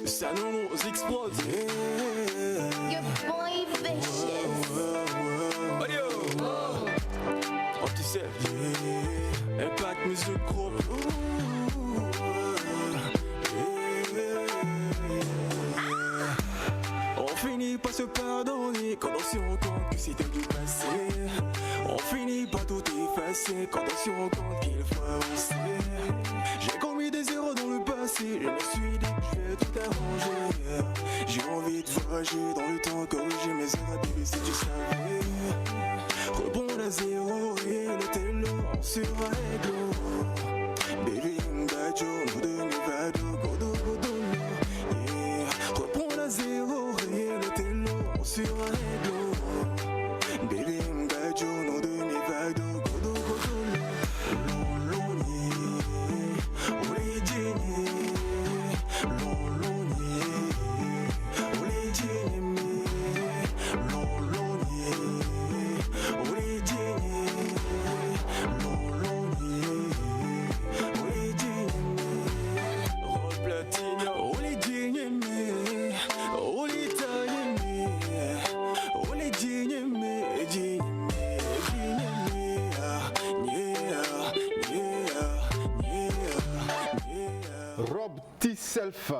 Ça nous explose. Your boy vicious. Oh, tu sais, Impact Music Group. On finit par se pardonner quand on se rend compte que c'était du passé. On finit par tout effacer quand on se rend compte qu'il faut avancer. J'ai commis des erreurs dans le passé, je me suis dit que je vais tout arranger. J'ai envie de voyager dans le temps, corriger mes erreurs, baby, si tu savais. Rebond à zéro et le télo, on sera égaux. Baby, Mbajo, nous deux, mes vados, godo, godo, yeah. Rebond à zéro et le télo, on sera égaux. Baby, Mbajo, nous deux, mes vados, godo, godo, Rob T-Self.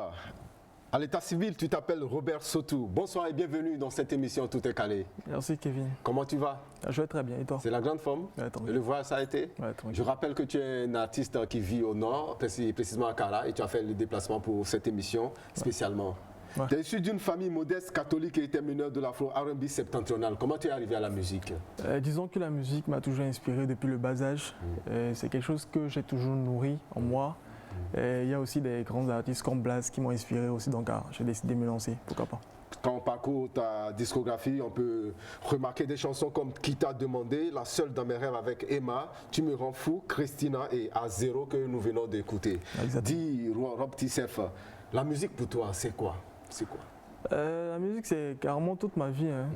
À l'état civil, tu t'appelles Robert Sotou. Bonsoir et bienvenue dans cette émission Tout est calé. Merci Kevin. Comment tu vas? Je vais très bien et toi? C'est la grande forme. Ouais, et le voyage, ça a été? Ouais, je rappelle que tu es un artiste qui vit au nord, précisément à Kara, et tu as fait le déplacement pour cette émission spécialement. Ouais. Tu es issu d'une famille modeste catholique et était meneur de l'afro R&B septentrional. Comment tu es arrivé à la musique? Disons que la musique m'a toujours inspiré depuis le bas âge. C'est quelque chose que j'ai toujours nourri en moi. Il y a aussi des grands artistes comme Blaze qui m'ont inspiré aussi, donc j'ai décidé de me lancer, pourquoi pas. Quand on parcourt ta discographie, on peut remarquer des chansons comme Qui t'a demandé, La seule dans mes rêves avec Emma, Tu me rends fou, Christina et À zéro que nous venons d'écouter. Dis, Rob T-Self, la musique pour toi, c'est quoi? C'est quoi? La musique, c'est carrément toute ma vie. Hein.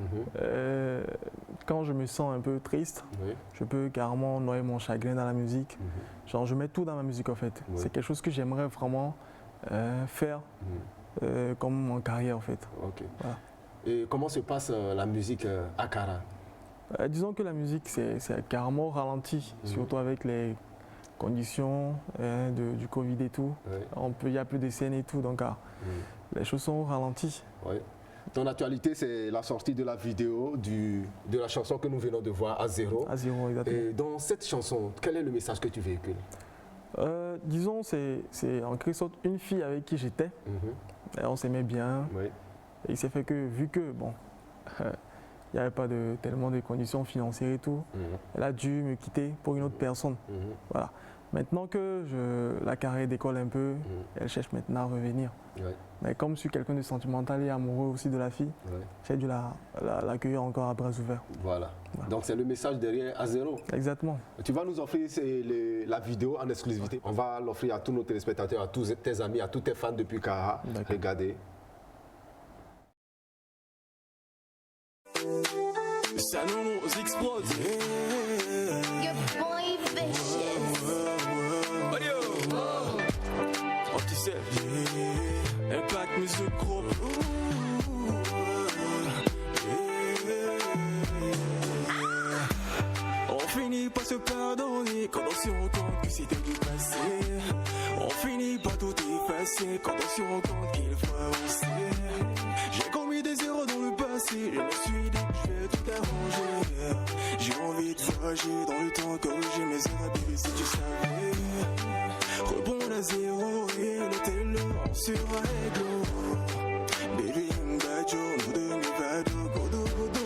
Quand je me sens un peu triste, je peux carrément noyer mon chagrin dans la musique. Genre, je mets tout dans ma musique en fait. C'est quelque chose que j'aimerais vraiment faire comme mon carrière en fait. Okay. Voilà. Et comment se passe la musique à Kara? Disons que la musique, c'est carrément ralenti, surtout avec les conditions du Covid et tout. Il n'y a plus de scènes et tout, donc les choses sont ralenties. Ton actualité, c'est la sortie de la vidéo de la chanson que nous venons de voir, À zéro. À zéro, exactement. Et dans cette chanson, quel est le message que tu véhicules? Disons, c'est en quelque sorte une fille avec qui j'étais. Et on s'aimait bien. Et il s'est fait que, vu que, bon, il n'y avait pas tellement de conditions financières et tout, elle a dû me quitter pour une autre personne. Voilà. Maintenant que la carrière décolle un peu, elle cherche maintenant à revenir. Mais comme je suis quelqu'un de sentimental et amoureux aussi de la fille, j'ai dû l'accueillir encore à bras ouverts. Voilà. Donc c'est le message derrière À zéro. Exactement. Tu vas nous offrir la vidéo en exclusivité. On va l'offrir à tous nos téléspectateurs, à tous tes amis, à tous tes fans depuis Kara. Regardez. Ça nous explose. Your boy vicious. Oh, tu sais, Impact Music Group. On finit par se pardonner quand on se rend compte que c'était du passé. On finit par tout effacer quand on se rend compte qu'il faut avancer. J'ai commis des erreurs dans le passé, je me suis dit que je vais tout arranger. J'ai envie de voyager dans le temps, corriger mes erreurs, baby, si tu savais. Rebond à zéro et le télo, on sera égaux. Baby, Mbajo, nous deux, mes vados, godo, godo,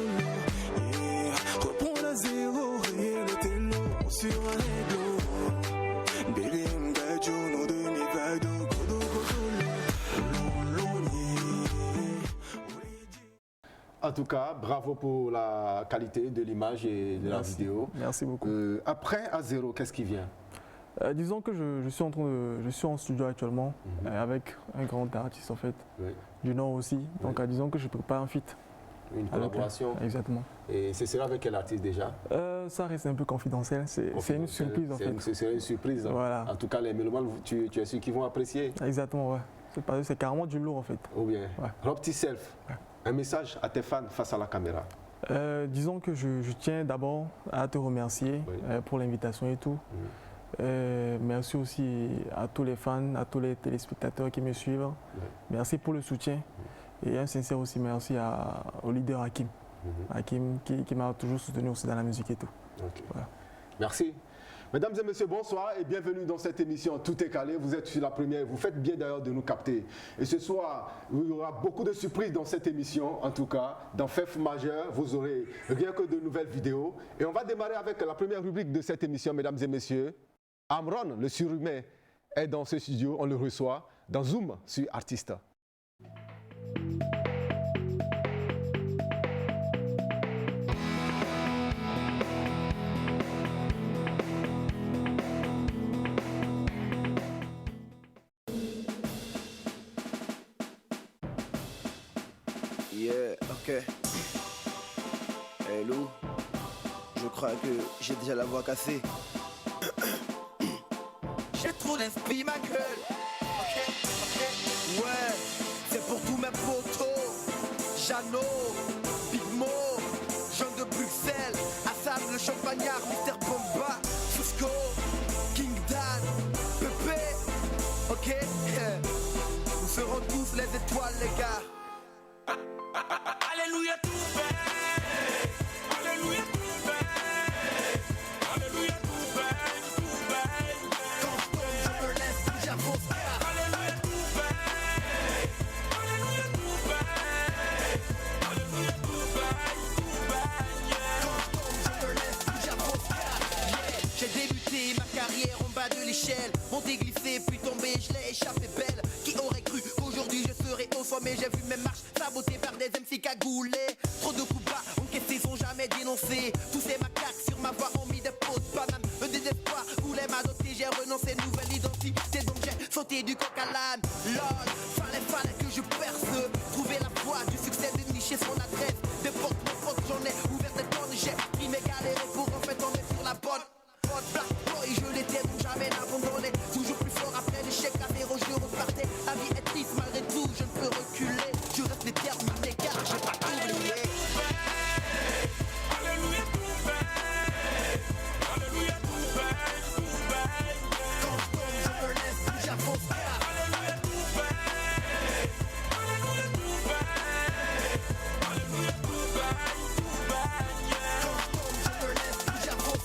yeah. Rebond à zéro et le télo, on sera égaux. Baby, Mbajo, nous deux, mes vados, godo, godo, En tout cas, bravo pour la qualité de l'image et de la vidéo. Merci beaucoup. Après À zéro, qu'est-ce qui vient? Disons que je suis en studio actuellement avec un grand artiste en fait, du Nord aussi. Donc disons que je prépare un feat. Une collaboration. Exactement. Et ce sera avec quel artiste déjà? Ça reste un peu confidentiel, c'est une surprise en fait. C'est une surprise. Voilà. En tout cas, les mélomanes, tu es sûr qu'ils vont apprécier. Exactement, ouais. parce que c'est carrément du lourd en fait. Ou bien, Ouais. Robty Self, un message à tes fans face à la caméra. Disons que je tiens d'abord à te remercier Oui. pour l'invitation et tout. Merci aussi à tous les fans, à tous les téléspectateurs qui me suivent. Merci pour le soutien. Et un sincère aussi merci au leader Hakim. Hakim qui m'a toujours soutenu aussi dans la musique et tout. Ok. Voilà. Merci. Mesdames et messieurs, bonsoir et bienvenue dans cette émission Tout est calé. Vous êtes sur la première, vous faites bien d'ailleurs de nous capter. Et ce soir, il y aura beaucoup de surprises dans cette émission. En tout cas, dans Fef Majeur, vous aurez rien que de nouvelles vidéos. Et on va démarrer avec la première rubrique de cette émission, mesdames et messieurs. Amron, le surhumain, est dans ce studio. On le reçoit dans Zoom sur Artiste. Yeah, ok. Hey Lou, je crois que j'ai déjà la voix cassée. J'ai trop d'esprit, ma gueule. Ok, ok. Ouais, c'est pour tous mes potos. Jeannot, Big Mo, Jean de Bruxelles, Assam le Champagnard, Mr. Bomba, Fusco, King Dan, Pepe. Ok, nous serons tous les étoiles, les gars. Alléluia tout bang, alléluia tout bang, alléluia tout bang, quand je tombe je me laisse, j'avance. Alléluia tout bang, alléluia tout bang, alléluia tout bang, quand je tombe je me laisse, j'avance. J'ai débuté ma carrière en bas de l'échelle, monté glissé puis tombé, je l'ai échappé belle. Qui aurait cru qu'aujourd'hui je serais au sommet? J'ai vu mes marches sabotées par des MC cagoulés. Trop de coups bas encaissés sont jamais dénoncés. Tous ces macaques sur ma voix ont mis des pots de banane. Le désespoir voulait m'adopter, j'ai renoncé, nouvelle identité. Donc j'ai sauté du coq à l'âne. Lord, fallait que je perce. Trouver la voie du succès, de nicher son adresse. Des portes, mon pote, j'en ai ouvert des tonnes. J'ai pris mes galères pour en fait tomber sur la bonne. Black boy, je l'étais donc jamais abandonné. Toujours plus fort après l'échec, à zéro je repartais. La vie est triste malgré tout, je ne peux reculer. Je reste déterminé car j'ai pas oublié. Alléluia tout bang, alléluia tout bang, quand je tombe je me laisse, j'avance. Alléluia tout bang, alléluia tout bang, alléluia tout bang, quand je tombe je me laisse, j'avance.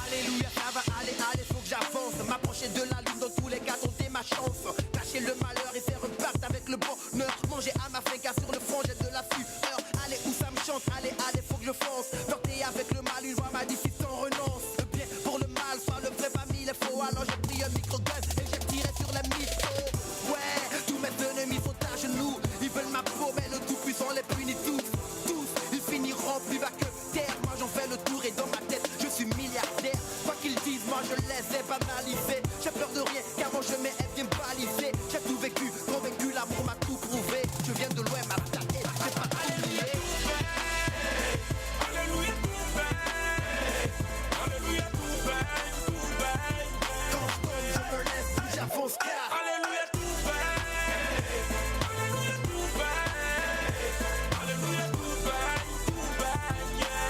Alléluia, ça va aller, faut que j'avance. M'approcher de la lune, dans tous les cas, tenter ma chance. Cacher le malheur et faire repartir avec le bonheur. Manger à ma faim, car sur le front, j'ai de la sueur. Allez, où ça me chante, allez, faut que je fonce. Flirter avec le mal, une voix m'a dit si t'en renonce. Le bien pour le mal, soit le vrai parmi les faux. Alors j'ai pris un micro-gun et j'ai tiré sur les mythos. Ouais, tous mes ennemis sont à genoux. Ils veulent ma peau, mais le tout-puissant les punit tous. Tous, ils finiront plus bas que terre. Moi j'en fais le tour et dans ma tête, je suis milliardaire. Quoi qu'ils disent, moi je les ai banalisés. J'ai peur de rien, car mon chemin est bien balisé. J'ai tout vécu, convaincu, l'amour m'a tout prouvé. Je viens de loin, ma tête, j'ai pas oublié. Alléluia tout bang, alléluia tout bang, quand je tombe je me laisse, j'avance car. Alléluia tout bang, alléluia tout bang, alléluia tout bang,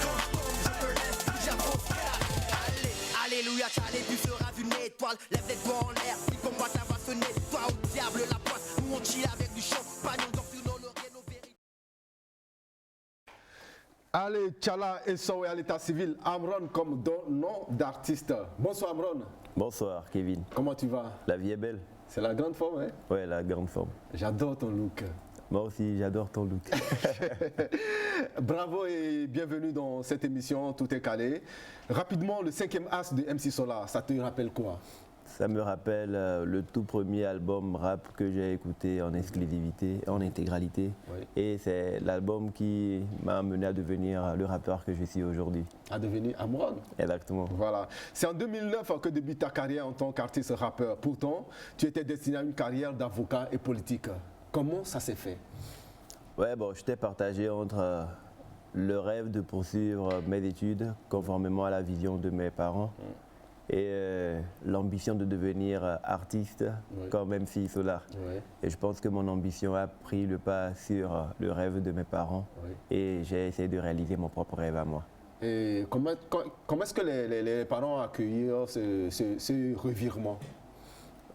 quand je tombe je me laisse, j'avance car. Alléluia, allez, tu seras une étoile. Lève les doigts en l'air, dis comme moi ta voix se nettoie. Au diable la boîte, nous on chill avec du champagne. On dort sur nos lauriers, nos vérités. Allez, Tchala et Sowe à l'état civil, Amron comme nom d'artiste. Bonsoir Amron. Bonsoir Kevin. Comment tu vas? La vie est belle. C'est la grande forme, hein? Ouais, la grande forme. J'adore ton look. Moi aussi, j'adore ton look. Bravo et bienvenue dans cette émission Tout est calé. Rapidement, le 5e as de MC Solar, ça te rappelle quoi? Ça me rappelle le tout premier album rap que j'ai écouté en exclusivité, en intégralité. Oui. Et c'est l'album qui m'a amené à devenir le rappeur que je suis aujourd'hui. À devenir Amron. Exactement. Voilà. C'est en 2009 que débute ta carrière en tant qu'artiste rappeur. Pourtant, tu étais destiné à une carrière d'avocat et politique. Comment ça s'est fait? Ouais, bon, j'étais partagé entre le rêve de poursuivre mes études conformément à la vision de mes parents et l'ambition de devenir artiste comme MC Solar. Et je pense que mon ambition a pris le pas sur le rêve de mes parents et j'ai essayé de réaliser mon propre rêve à moi. Et comment est-ce que les parents ont accueilli ce revirement?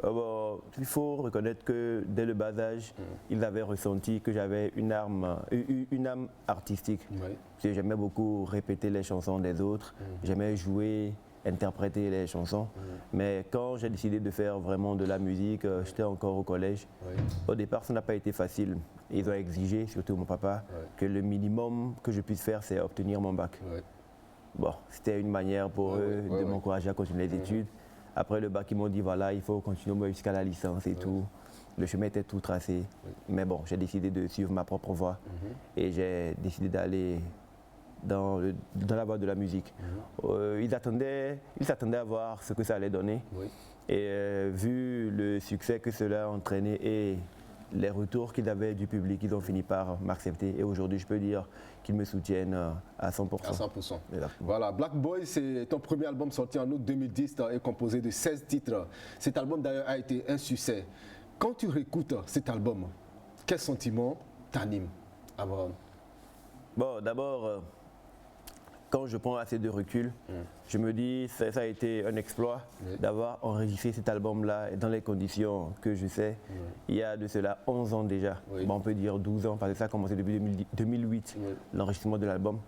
Il faut reconnaître que dès le bas âge, ils avaient ressenti que j'avais une âme artistique. J'aimais beaucoup répéter les chansons des autres, j'aimais jouer, interpréter les chansons. Mais quand j'ai décidé de faire vraiment de la musique, j'étais encore au collège. Au départ, ça n'a pas été facile. Ils ont exigé, surtout mon papa, que le minimum que je puisse faire, c'est obtenir mon bac. Bon, c'était une manière pour eux de m'encourager à continuer les études. Après le bac, ils m'ont dit voilà, il faut continuer jusqu'à la licence et tout. Le chemin était tout tracé. Mais bon, j'ai décidé de suivre ma propre voie et j'ai décidé d'aller dans la voie de la musique. Ils s'attendaient à voir ce que ça allait donner. Et vu le succès que cela a entraîné et les retours qu'ils avaient du public, ils ont fini par m'accepter. Et aujourd'hui, je peux dire qu'ils me soutiennent à 100%. À 100%. Voilà, Black Boy, c'est ton premier album sorti en août 2010 et composé de 16 titres. Cet album d'ailleurs a été un succès. Quand tu réécoutes cet album, quel sentiment t'anime, Amron? Bon, d'abord, quand je prends assez de recul, je me dis que ça a été un exploit d'avoir enregistré cet album-là dans les conditions que je sais. Il y a de cela 11 ans déjà, bon, on peut dire 12 ans, parce que ça a commencé depuis 2008, l'enregistrement de l'album.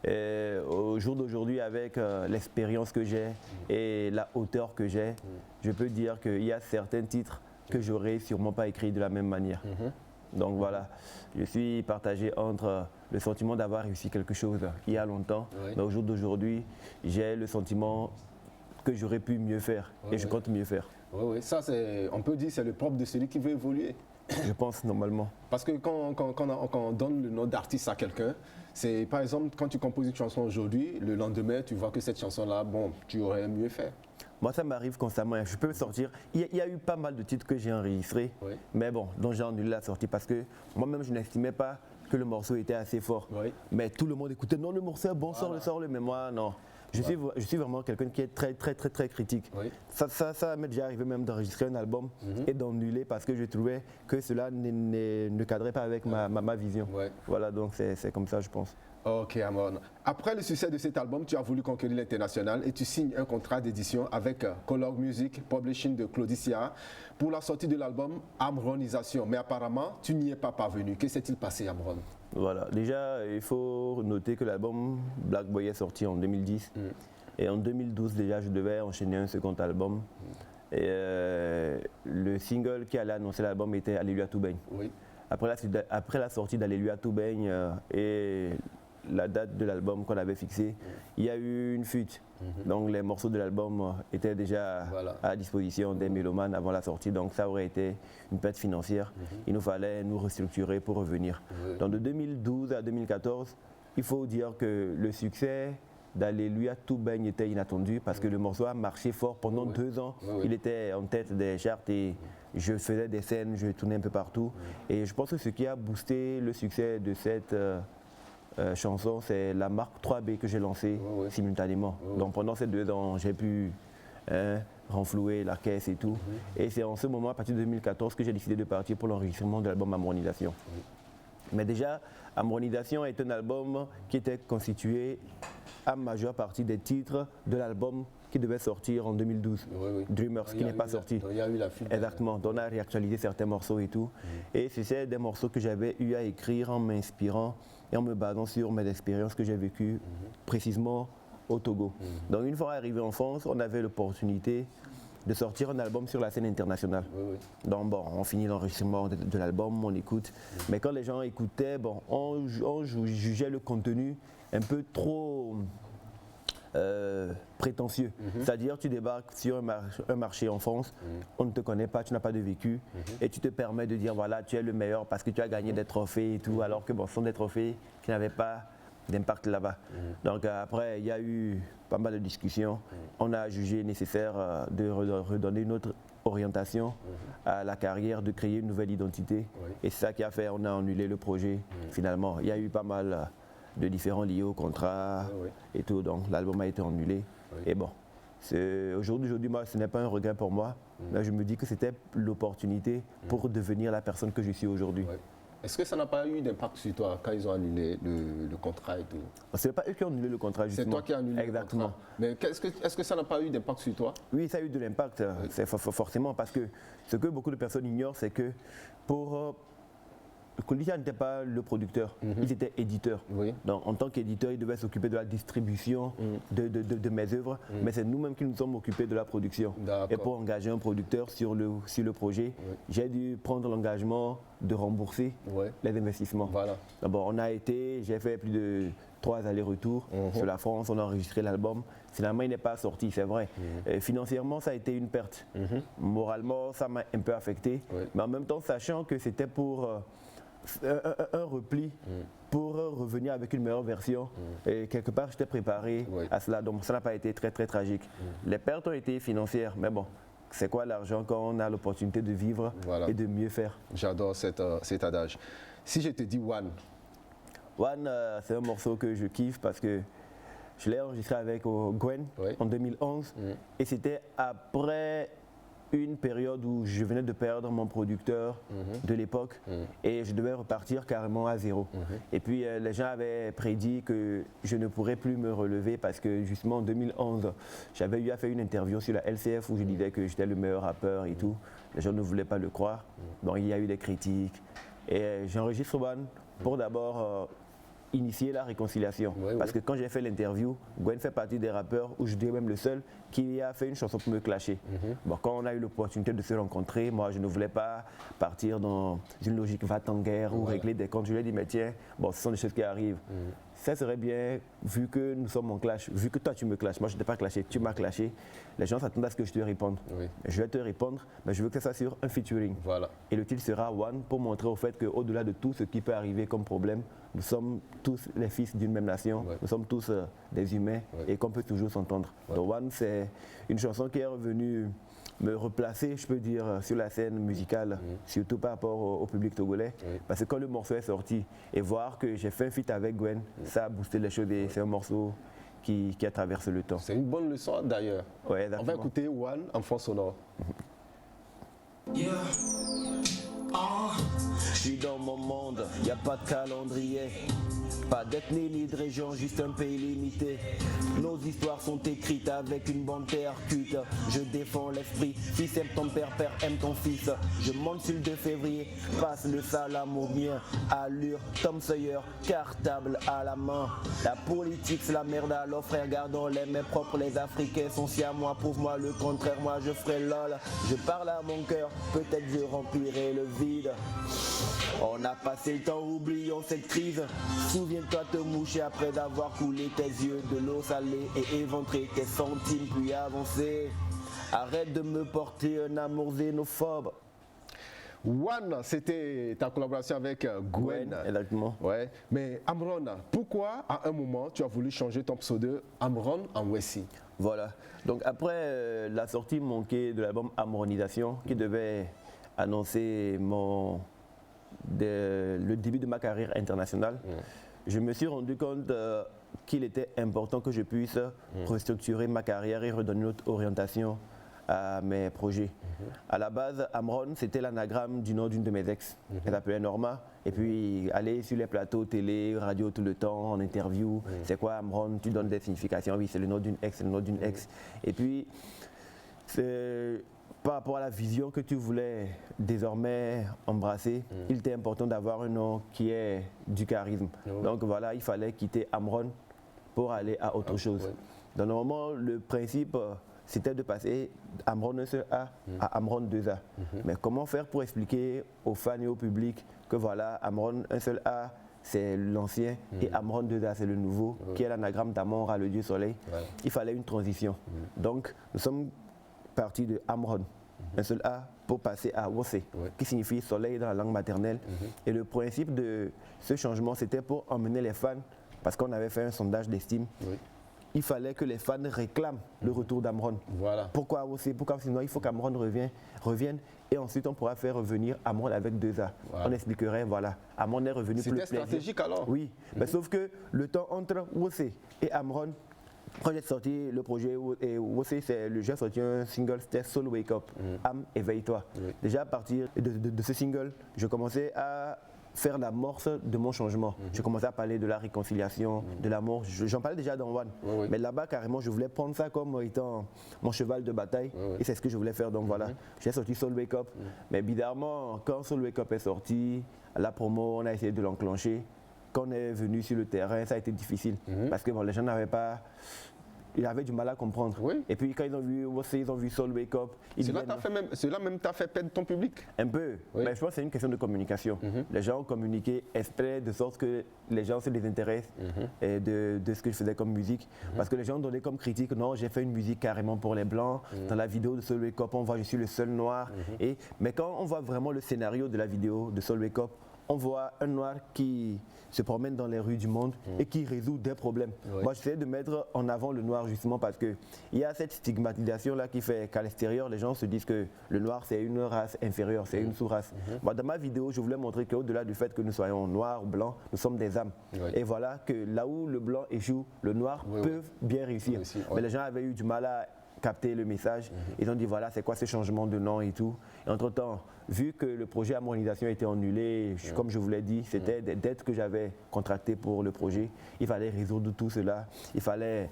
Au jour d'aujourd'hui, avec l'expérience que j'ai et la hauteur que j'ai, je peux dire qu'il y a certains titres que j'aurais sûrement pas écrits de la même manière. Donc voilà, je suis partagé entre le sentiment d'avoir réussi quelque chose il y a longtemps, mais au jour d'aujourd'hui, j'ai le sentiment que j'aurais pu mieux faire et je compte mieux faire. Oui, ça on peut dire que c'est le propre de celui qui veut évoluer. Je pense normalement. Parce que quand on donne le nom d'artiste à quelqu'un, c'est par exemple quand tu composes une chanson aujourd'hui, le lendemain tu vois que cette chanson-là, bon, tu aurais mieux fait. Moi, ça m'arrive constamment. Je peux sortir. Il y a eu pas mal de titres que j'ai enregistrés, mais bon, dont j'ai annulé la sortie parce que moi-même, je n'estimais pas que le morceau était assez fort. Mais tout le monde écoutait. Non, le morceau est bon, sors-le. Mais moi, non. Je suis vraiment quelqu'un qui est très critique. Ça m'est déjà arrivé même d'enregistrer un album et d'annuler parce que je trouvais que cela ne cadrait pas avec ma vision. Voilà, donc c'est comme ça, je pense. Ok, Amron. Après le succès de cet album, tu as voulu conquérir l'international et tu signes un contrat d'édition avec Color Music Publishing de Claudicia pour la sortie de l'album Amronisation. Mais apparemment, tu n'y es pas parvenu. Que s'est-il passé, Amron? Voilà, déjà, il faut noter que l'album Black Boy est sorti en 2010. Et en 2012, déjà, je devais enchaîner un second album. Et le single qui allait annoncer l'album était Alléluia tout baigne. Après la sortie d'Alléluia tout baigne et la date de l'album qu'on avait fixée, il y a eu une fuite. Donc les morceaux de l'album étaient déjà à disposition des mélomanes avant la sortie, donc ça aurait été une perte financière. Il nous fallait nous restructurer pour revenir. Donc de 2012 à 2014, il faut dire que le succès d'Alléluia tout baigne était inattendu parce que le morceau a marché fort pendant 2 ans. Il était en tête des charts et je faisais des scènes, je tournais un peu partout. Et je pense que ce qui a boosté le succès de cette chanson, c'est la marque 3B que j'ai lancée simultanément. Donc pendant ces 2 ans, j'ai pu renflouer la caisse et tout. Et c'est en ce moment, à partir de 2014, que j'ai décidé de partir pour l'enregistrement de l'album Amronisation. Mais déjà, Amronisation est un album qui était constitué à majeure partie des titres de l'album qui devait sortir en 2012, Dreamers, qui n'est pas sorti. Il y a eu la fuite. Exactement, donc on a réactualisé certains morceaux et tout. Et c'est des morceaux que j'avais eu à écrire en m'inspirant et en me basant sur mes expériences que j'ai vécues précisément au Togo. Donc une fois arrivé en France, on avait l'opportunité de sortir un album sur la scène internationale. Donc bon, on finit l'enregistrement de l'album, on écoute. Mais quand les gens écoutaient, bon, on jugeait le contenu un peu trop prétentieux. C'est-à-dire tu débarques sur un marché en France, on ne te connaît pas, tu n'as pas de vécu, et tu te permets de dire voilà, tu es le meilleur parce que tu as gagné des trophées et tout, alors que bon, ce sont des trophées qui n'avaient pas d'impact là-bas. Donc après, il y a eu pas mal de discussions. On a jugé nécessaire de redonner une autre orientation à la carrière, de créer une nouvelle identité. Et c'est ça qui a fait, on a annulé le projet finalement. Il y a eu pas mal de différents liés au contrat et tout, donc l'album a été annulé. Et bon, Aujourd'hui, moi, ce n'est pas un regret pour moi. Mais je me dis que c'était l'opportunité pour devenir la personne que je suis aujourd'hui. Ouais. Est-ce que ça n'a pas eu d'impact sur toi quand ils ont annulé le contrat et tout? Ce n'est pas eux qui ont annulé le contrat, justement. C'est toi qui as annulé Exactement. le contrat. Mais est-ce que ça n'a pas eu d'impact sur toi? Oui, ça a eu de l'impact, c'est forcément, parce que ce que beaucoup de personnes ignorent, c'est que pour Colissia n'était pas le producteur, ils étaient éditeurs. Oui. Donc, en tant qu'éditeur, ils devaient s'occuper de la distribution de mes œuvres, mais c'est nous-mêmes qui nous sommes occupés de la production. D'accord. Et pour engager un producteur sur le projet, j'ai dû prendre l'engagement de rembourser les investissements. Voilà. D'abord, j'ai fait plus de 3 allers-retours sur la France, on a enregistré l'album. Finalement, il n'est pas sorti, c'est vrai. Financièrement, ça a été une perte. Moralement, ça m'a un peu affecté. Mais en même temps, sachant que c'était pour un repli pour revenir avec une meilleure version. Et quelque part, j'étais préparé à cela. Donc, ça n'a pas été très, très tragique. Les pertes ont été financières, mais bon. C'est quoi l'argent quand on a l'opportunité de vivre et de mieux faire? J'adore cet adage. Si je te dis One. One, c'est un morceau que je kiffe parce que je l'ai enregistré avec Gwen en 2011. Et c'était après une période où je venais de perdre mon producteur de l'époque et je devais repartir carrément à zéro. Et puis les gens avaient prédit que je ne pourrais plus me relever parce que justement en 2011, j'avais eu à faire une interview sur la LCF où je disais que j'étais le meilleur rappeur et tout. Les gens ne voulaient pas le croire. Donc il y a eu des critiques. Et j'enregistre One pour d'abord initier la réconciliation. Parce que quand j'ai fait l'interview, Gwen fait partie des rappeurs, où je dirais même le seul, qui a fait une chanson pour me clasher. Bon, quand on a eu l'opportunité de se rencontrer, moi je ne voulais pas partir dans une logique va-t-en-guerre ou régler des comptes. Je lui ai dit, mais tiens, bon, ce sont des choses qui arrivent. Ça serait bien, vu que nous sommes en clash, vu que toi tu me clashes, moi je ne t'ai pas clashé, tu m'as clashé, les gens s'attendent à ce que je te réponde. Je vais te répondre, mais je veux que ça soit sur un featuring. Et le titre sera One pour montrer au fait qu'au-delà de tout ce qui peut arriver comme problème, nous sommes tous les fils d'une même nation, nous sommes tous des humains et qu'on peut toujours s'entendre. Donc One, c'est une chanson qui est revenue me replacer, je peux dire, sur la scène musicale, surtout par rapport au public togolais. Parce que quand le morceau est sorti et voir que j'ai fait un feat avec Gwen, ça a boosté les choses et c'est un morceau qui a traversé le temps. C'est une bonne leçon d'ailleurs. On va écouter One en fond sonore. Je suis dans mon monde, y a pas de calendrier. Pas d'ethnie ni de région, juste un pays limité. Nos histoires sont écrites avec une bande percute. Je défends l'esprit, fils aime ton père, père aime ton fils. Je monte sur le 2 février, passe le salam au mien. Allure, Tom Sawyer, cartable à la main. La politique c'est la merde, alors frère, gardons les mains propres. Les Africains sont si à moi, prouve-moi le contraire, moi je ferai lol. Je parle à mon cœur, peut-être je remplirai le vide. On a passé le temps, oublions cette crise. Souviens-toi te moucher après d'avoir coulé tes yeux de l'eau salée et éventrer tes centimes puis avancer. Arrête de me porter un amour xénophobe. One, c'était ta collaboration avec Gwen. Exactement. Ouais. Mais Amron, pourquoi à un moment tu as voulu changer ton pseudo Amron en Wessi? Voilà. Donc après la sortie manquée de l'album Amronisation, qui devait annoncer le début de ma carrière internationale, je me suis rendu compte qu'il était important que je puisse restructurer ma carrière et redonner une autre orientation à mes projets. À la base, Amron, c'était l'anagramme du nom d'une de mes ex. Elle s'appelait Norma. Et puis, aller sur les plateaux télé, radio tout le temps, en interview, c'est quoi Amron? Tu donnes des significations. Oui, c'est le nom d'une ex, c'est le nom d'une ex. Et puis, c'est par rapport à la vision que tu voulais désormais embrasser, il était important d'avoir un nom qui ait du charisme. Donc voilà, il fallait quitter Amron pour aller à autre chose. Donc normalement, le principe, c'était de passer Amron 1 A à Amron 2 A. Mais comment faire pour expliquer aux fans et au public que voilà, Amron 1 A, c'est l'ancien, et Amron 2A, c'est le nouveau, qui est l'anagramme d'Amon Ra, le dieu soleil. Il fallait une transition. Donc nous sommes partie de Amron, un seul A, pour passer à Wose, qui signifie soleil dans la langue maternelle. Et le principe de ce changement, c'était pour emmener les fans, parce qu'on avait fait un sondage d'estime, il fallait que les fans réclament le retour d'Amron. Pourquoi Wose? Pourquoi sinon il faut qu'Amron revienne, et ensuite on pourra faire revenir Amron avec 2 A. On expliquerait, voilà, Amron est revenu pour le plaisir. C'était stratégique alors? Oui, mais sauf que le temps entre Wose et Amron Quand j'ai sorti le projet, et aussi j'ai sorti un single, c'était Soul Wake Up, âme, éveille-toi. Déjà à partir de ce single, je commençais à faire l'amorce de mon changement. Je commençais à parler de la réconciliation, de l'amour. J'en parlais déjà dans One. Mais là-bas, carrément, je voulais prendre ça comme étant mon cheval de bataille. Et c'est ce que je voulais faire. Donc voilà, j'ai sorti Soul Wake Up. Mais bizarrement, quand Soul Wake Up est sorti, la promo, on a essayé de l'enclencher. Quand on est venu sur le terrain, ça a été difficile. Parce que bon, les gens n'avaient pas... Ils avaient du mal à comprendre. Et puis quand ils ont vu Soul Wake Up, Cela même t'a fait perdre ton public. Un peu. Mais je pense que c'est une question de communication. Les gens ont communiqué exprès de sorte que les gens se désintéressent de ce que je faisais comme musique. Parce que les gens ont donné comme critique, non, j'ai fait une musique carrément pour les blancs. Dans la vidéo de Soul Wake Up, on voit je suis le seul noir. Mais quand on voit vraiment le scénario de la vidéo de Soul Wake Up, on voit un noir qui se promène dans les rues du monde et qui résout des problèmes. Moi, j'essaie de mettre en avant le noir justement parce qu'il y a cette stigmatisation-là qui fait qu'à l'extérieur, les gens se disent que le noir, c'est une race inférieure, c'est une sous-race. Moi, dans ma vidéo, je voulais montrer qu'au-delà du fait que nous soyons noirs ou blancs, nous sommes des âmes. Et voilà que là où le blanc échoue, le noir peut bien réussir. Mais les gens avaient eu du mal à capter le message. Ils ont dit voilà, c'est quoi ce changement de nom et tout. Et entre-temps, vu que le projet Harmonisation a été annulé, comme je vous l'ai dit, c'était des dettes que j'avais contractées pour le projet. Il fallait résoudre tout cela. Il fallait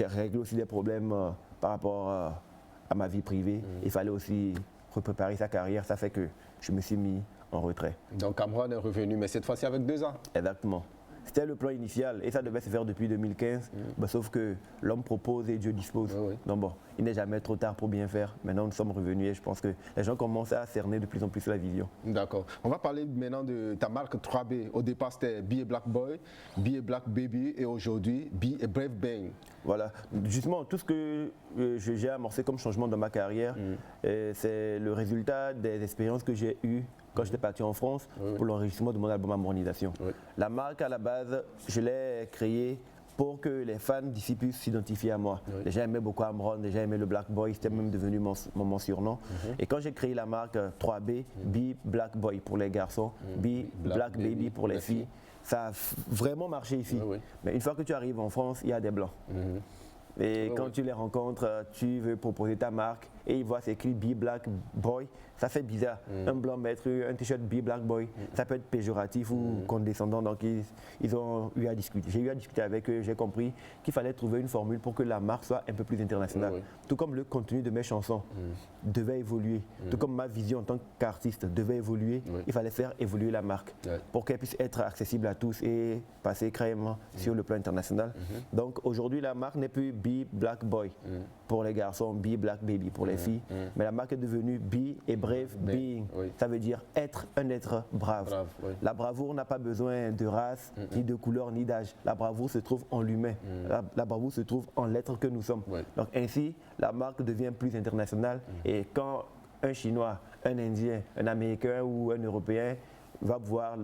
régler aussi des problèmes par rapport à ma vie privée. Il fallait aussi repréparer sa carrière. Ça fait que je me suis mis en retrait. Donc Cameron est revenu, mais cette fois-ci avec 2 ans. Exactement. C'était le plan initial et ça devait se faire depuis 2015, sauf que l'homme propose et Dieu dispose. Donc bon, il n'est jamais trop tard pour bien faire. Maintenant, nous sommes revenus et je pense que les gens commencent à cerner de plus en plus la vision. D'accord. On va parler maintenant de ta marque 3B. Au départ, c'était Be a Black Boy, Be a Black Baby et aujourd'hui, Be a Brave Bang. Voilà. Justement, tout ce que j'ai amorcé comme changement dans ma carrière, c'est le résultat des expériences que j'ai eues quand j'étais parti en France pour l'enregistrement de mon album Harmonisation. La marque, à la base, je l'ai créée pour que les fans d'ici puissent s'identifier à moi. Les gens aimaient beaucoup Amron, les gens aimaient le Black Boy, c'était même devenu mon surnom. Et quand j'ai créé la marque 3B, Be Black Boy pour les garçons, Be Black Baby pour les filles, ça a vraiment marché ici. Mais une fois que tu arrives en France, il y a des blancs. Et quand tu les rencontres, tu veux proposer ta marque et ils voient c'est écrit Be Black Boy, ça fait bizarre. Un blanc mettre un t-shirt Be Black Boy, ça peut être péjoratif ou condescendant. Donc ils ont eu à discuter. J'ai eu à discuter avec eux, j'ai compris qu'il fallait trouver une formule pour que la marque soit un peu plus internationale. Tout comme le contenu de mes chansons devait évoluer, tout comme ma vision en tant qu'artiste devait évoluer, il fallait faire évoluer la marque pour qu'elle puisse être accessible à tous et passer carrément sur le plan international. Donc aujourd'hui la marque n'est plus Be Black Boy pour les garçons, Be Black Baby pour les filles, mais la marque est devenue Be et Brave Being. Ça veut dire être un être brave. La bravoure n'a pas besoin de race, ni de couleur, ni d'âge. La bravoure se trouve en l'humain. La bravoure se trouve en l'être que nous sommes. Donc ainsi, la marque devient plus internationale et quand un Chinois, un Indien, un Américain ou un Européen va pouvoir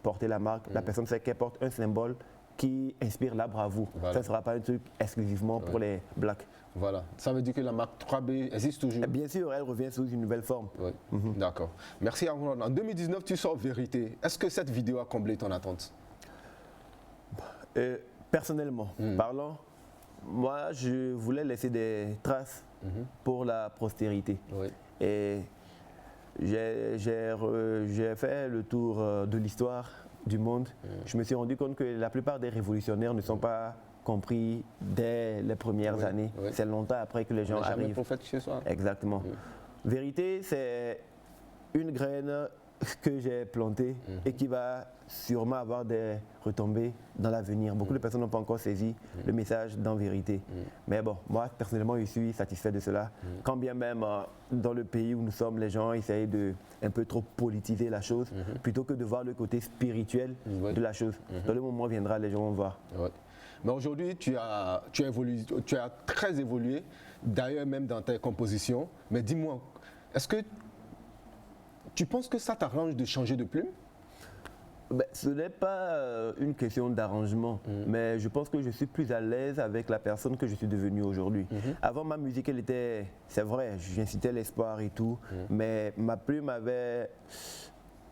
porter la marque, la personne sait qu'elle porte un symbole qui inspire la bravoure. Ça ne sera pas un truc exclusivement pour les blacks. Voilà. Ça veut dire que la marque 3B existe toujours? Bien sûr, elle revient sous une nouvelle forme. D'accord. Merci Amron. En 2019, tu sors Vérité. Est-ce que cette vidéo a comblé ton attente? Personnellement parlant, moi je voulais laisser des traces pour la postérité. Et j'ai fait le tour de l'histoire du monde. Je me suis rendu compte que la plupart des révolutionnaires ne sont pas compris dès les premières années. C'est longtemps après que les gens arrivent. Prophète chez soi. Exactement. Vérité, c'est une graine que j'ai plantée et qui va sûrement avoir des retombées dans l'avenir. Beaucoup de personnes n'ont pas encore saisi le message dans Vérité. Mais bon, moi personnellement, je suis satisfait de cela. Quand bien même dans le pays où nous sommes, les gens essayent de un peu trop politiser la chose plutôt que de voir le côté spirituel de la chose. Dans le moment viendra, les gens vont voir. Mais aujourd'hui, tu as très évolué, d'ailleurs même dans tes compositions. Mais dis-moi, est-ce que tu penses que ça t'arrange de changer de plume? Ce n'est pas une question d'arrangement, mais je pense que je suis plus à l'aise avec la personne que je suis devenu aujourd'hui. Avant, ma musique, elle était, c'est vrai, j'incitais l'espoir et tout, mais ma plume avait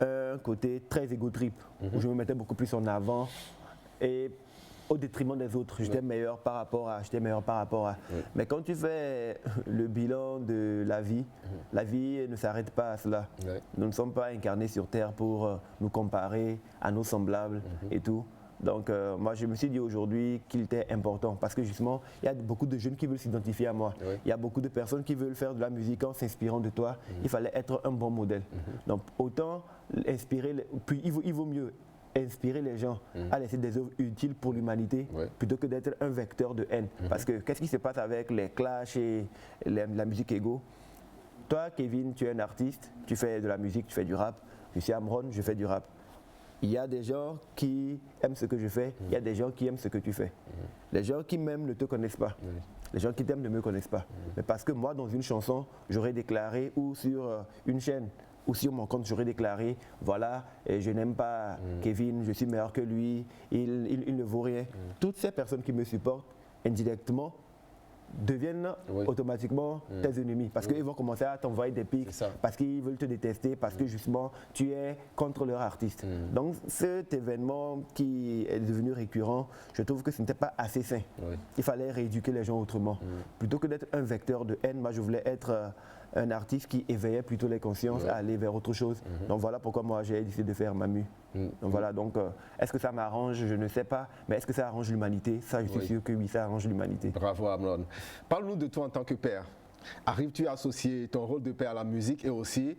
un côté très égo-trip, où je me mettais beaucoup plus en avant. Et au détriment des autres. J'étais meilleur par rapport à. Oui. Mais quand tu fais le bilan de la vie ne s'arrête pas à cela. Oui. Nous ne sommes pas incarnés sur Terre pour nous comparer à nos semblables et tout. Donc moi je me suis dit aujourd'hui qu'il était important parce que justement il y a beaucoup de jeunes qui veulent s'identifier à moi. Oui. Il y a beaucoup de personnes qui veulent faire de la musique en s'inspirant de toi. Il fallait être un bon modèle. Donc autant inspirer, puis il vaut mieux inspirer les gens à laisser des œuvres utiles pour l'humanité plutôt que d'être un vecteur de haine. Parce que qu'est-ce qui se passe avec les clashs et la musique égo? Toi Kevin, tu es un artiste, tu fais de la musique, tu fais du rap. Je suis Amron, je fais du rap. Il y a des gens qui aiment ce que je fais, il y a des gens qui aiment ce que tu fais. Les gens qui m'aiment ne te connaissent pas. Les gens qui t'aiment ne me connaissent pas. Mais parce que moi, dans une chanson, j'aurais déclaré, ou sur une chaîne, ou sur mon compte, j'aurais déclaré, voilà, je n'aime pas Kevin, je suis meilleur que lui, il ne vaut rien. Toutes ces personnes qui me supportent, indirectement, deviennent automatiquement tes ennemis parce qu'ils vont commencer à t'envoyer des pics, parce qu'ils veulent te détester, parce que justement tu es contre leur artiste. Donc cet événement qui est devenu récurrent, je trouve que ce n'était pas assez sain. Il fallait rééduquer les gens autrement. Plutôt que d'être un vecteur de haine, moi je voulais être un artiste qui éveillait plutôt les consciences à aller vers autre chose. Donc voilà pourquoi moi j'ai décidé de faire Mamu. Donc voilà, donc est-ce que ça m'arrange? Je ne sais pas, mais est-ce que ça arrange l'humanité? Ça, je suis sûr que oui, ça arrange l'humanité. Bravo Amron. Parle-nous de toi en tant que père. Arrives-tu à associer ton rôle de père à la musique et aussi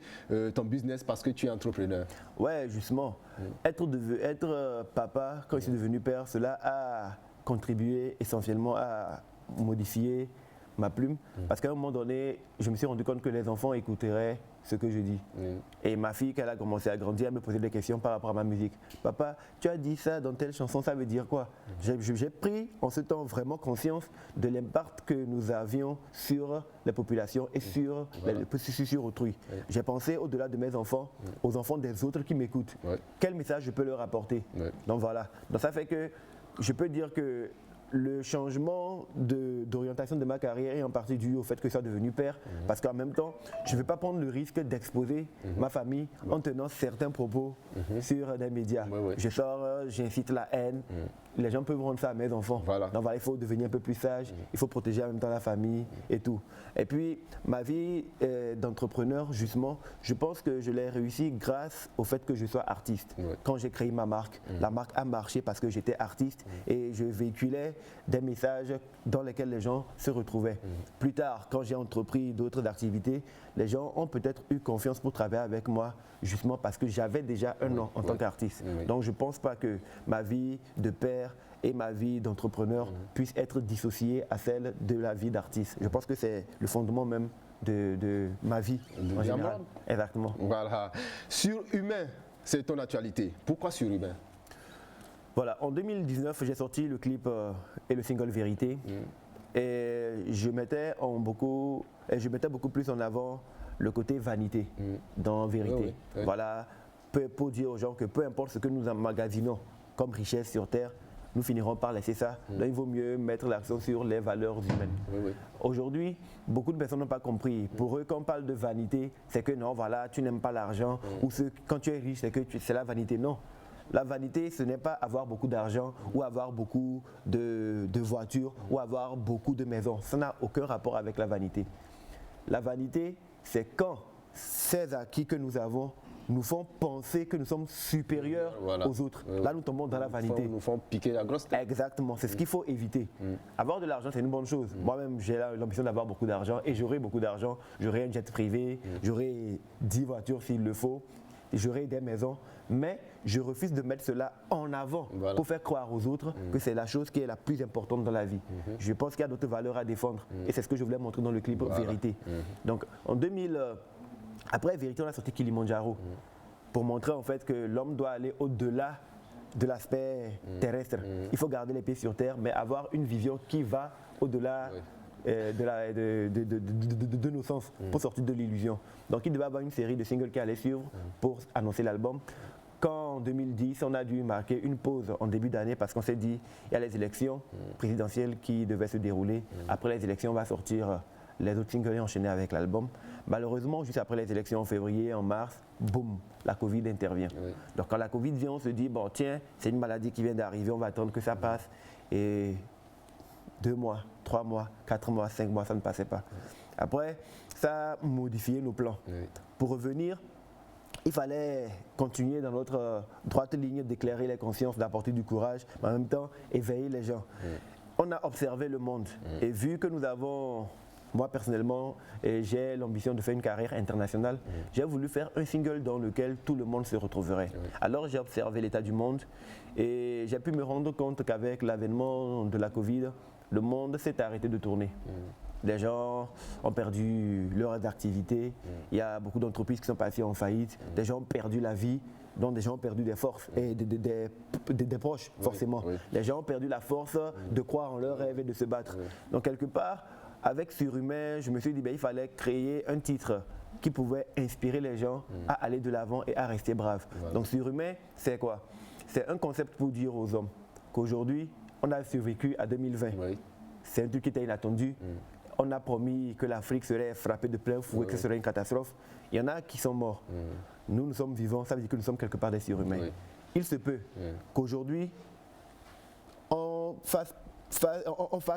ton business parce que tu es entrepreneur? Ouais, justement. Être papa, quand je suis devenu père, cela a contribué essentiellement à modifier ma plume. Parce qu'à un moment donné, je me suis rendu compte que les enfants écouteraient ce que je dis. Et ma fille, quand elle a commencé à grandir, elle me posait des questions par rapport à ma musique. Papa, tu as dit ça dans telle chanson, ça veut dire quoi? J'ai pris en ce temps vraiment conscience de l'impact que nous avions sur les populations et sur autrui. J'ai pensé au-delà de mes enfants, aux enfants des autres qui m'écoutent. Quel message je peux leur apporter? Donc voilà. Donc ça fait que je peux dire que le changement d'orientation de ma carrière est en partie dû au fait que je sois devenu père, parce qu'en même temps, je ne veux pas prendre le risque d'exposer ma famille en tenant certains propos sur des médias. Je sors, j'incite la haine, les gens peuvent rendre ça à mes enfants. Donc voilà, il faut devenir un peu plus sage, il faut protéger en même temps la famille et tout. Et puis, ma vie d'entrepreneur, justement, je pense que je l'ai réussi grâce au fait que je sois artiste. Quand j'ai créé ma marque, la marque a marché parce que j'étais artiste et je véhiculais des messages dans lesquels les gens se retrouvaient. Plus tard, quand j'ai entrepris d'autres activités, les gens ont peut-être eu confiance pour travailler avec moi, justement parce que j'avais déjà un nom en tant qu'artiste. Donc je ne pense pas que ma vie de père et ma vie d'entrepreneur puissent être dissociées à celle de la vie d'artiste. Je pense que c'est le fondement même de ma vie en général. Exactement. Voilà. Surhumain, c'est ton actualité. Pourquoi Surhumain? Voilà, en 2019, j'ai sorti le clip et le single Vérité. Et je mettais beaucoup plus en avant le côté vanité dans Vérité. Voilà, pour dire aux gens que peu importe ce que nous emmagasinons comme richesse sur Terre, nous finirons par laisser ça. Donc il vaut mieux mettre l'accent sur les valeurs humaines. Aujourd'hui, beaucoup de personnes n'ont pas compris. Pour eux, quand on parle de vanité, c'est que non, voilà, tu n'aimes pas l'argent. Ou quand tu es riche, c'est la vanité. Non. La vanité, ce n'est pas avoir beaucoup d'argent ou avoir beaucoup de voitures ou avoir beaucoup de maisons. Ça n'a aucun rapport avec la vanité. La vanité, c'est quand ces acquis que nous avons nous font penser que nous sommes supérieurs aux autres. Là, nous tombons dans la vanité. Nous font piquer la grosse tête. Exactement, c'est ce qu'il faut éviter. Avoir de l'argent, c'est une bonne chose. Moi-même, j'ai l'ambition d'avoir beaucoup d'argent et j'aurai beaucoup d'argent. J'aurai un jet privé, j'aurai 10 voitures s'il le faut. J'aurai des maisons, mais je refuse de mettre cela en avant pour faire croire aux autres que c'est la chose qui est la plus importante dans la vie. Je pense qu'il y a d'autres valeurs à défendre et c'est ce que je voulais montrer dans le clip Vérité. Donc en 2000, après Vérité, on a sorti Kilimandjaro pour montrer en fait que l'homme doit aller au-delà de l'aspect terrestre. Il faut garder les pieds sur terre, mais avoir une vision qui va au-delà de nos sens pour sortir de l'illusion. Donc il devait avoir une série de singles qui allait suivre pour annoncer l'album. Quand en 2010, on a dû marquer une pause en début d'année parce qu'on s'est dit il y a les élections présidentielles qui devaient se dérouler. Après les élections, on va sortir les autres singles et enchaîner avec l'album. Malheureusement, juste après les élections en février, en mars, boum, la Covid intervient. Oui. Donc quand la Covid vient, on se dit, bon tiens, c'est une maladie qui vient d'arriver, on va attendre que ça passe. Et 2 mois, 3 mois, 4 mois, 5 mois, ça ne passait pas. Après, ça a modifié nos plans. Oui. Pour revenir, il fallait continuer dans notre droite ligne d'éclairer les consciences, d'apporter du courage, mais en même temps éveiller les gens. Oui. On a observé le monde et vu que nous avons, moi personnellement, j'ai l'ambition de faire une carrière internationale, j'ai voulu faire un single dans lequel tout le monde se retrouverait. Oui. Alors j'ai observé l'état du monde et j'ai pu me rendre compte qu'avec l'avènement de la Covid, le monde s'est arrêté de tourner. Les gens ont perdu leurs activités, il y a beaucoup d'entreprises qui sont passées en faillite, des gens ont perdu la vie, donc des gens ont perdu des forces et des proches, forcément. Oui, oui. Les gens ont perdu la force de croire en leurs rêves et de se battre. Oui. Donc quelque part, avec Surhumain, je me suis dit il fallait créer un titre qui pouvait inspirer les gens à aller de l'avant et à rester braves. Voilà. Donc Surhumain, c'est quoi? C'est un concept pour dire aux hommes qu'aujourd'hui, on a survécu à 2020. Oui. C'est un truc qui était inattendu. On a promis que l'Afrique serait frappée de plein fouet, que ce serait une catastrophe. Il y en a qui sont morts. Nous sommes vivants, ça veut dire que nous sommes quelque part des surhumains. Oui. Il se peut qu'aujourd'hui, on fasse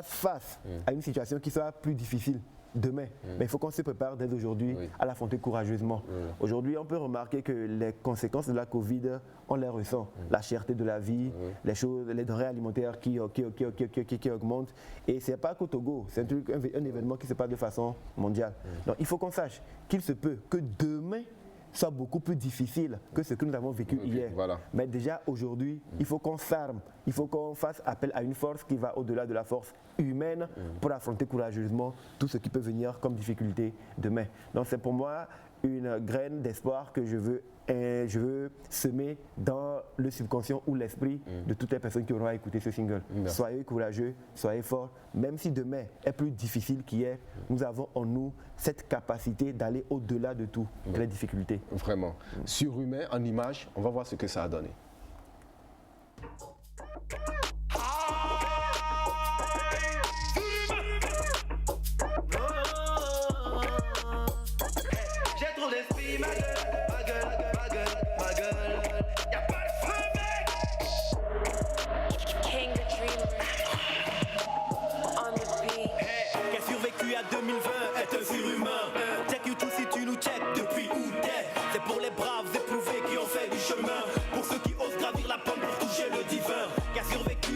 face à une situation qui sera plus difficile demain. Mais il faut qu'on se prépare dès aujourd'hui à l'affronter courageusement. Aujourd'hui, on peut remarquer que les conséquences de la Covid, on les ressent. La cherté de la vie, les choses, les denrées alimentaires qui augmentent. Et ce n'est pas qu'au Togo, c'est un événement qui se passe de façon mondiale. Donc il faut qu'on sache qu'il se peut que demain soit beaucoup plus difficile que ce que nous avons vécu hier. Voilà. Mais déjà aujourd'hui, il faut qu'on s'arme, il faut qu'on fasse appel à une force qui va au-delà de la force humaine pour affronter courageusement tout ce qui peut venir comme difficulté demain. Donc c'est pour moi une graine d'espoir que je veux semer dans le subconscient ou l'esprit de toutes les personnes qui auront à écouter ce single. Soyez courageux, soyez forts, même si demain est plus difficile qu'hier, nous avons en nous cette capacité d'aller au-delà de tout, de les difficultés. Vraiment. Surhumain en image, on va voir ce que ça a donné.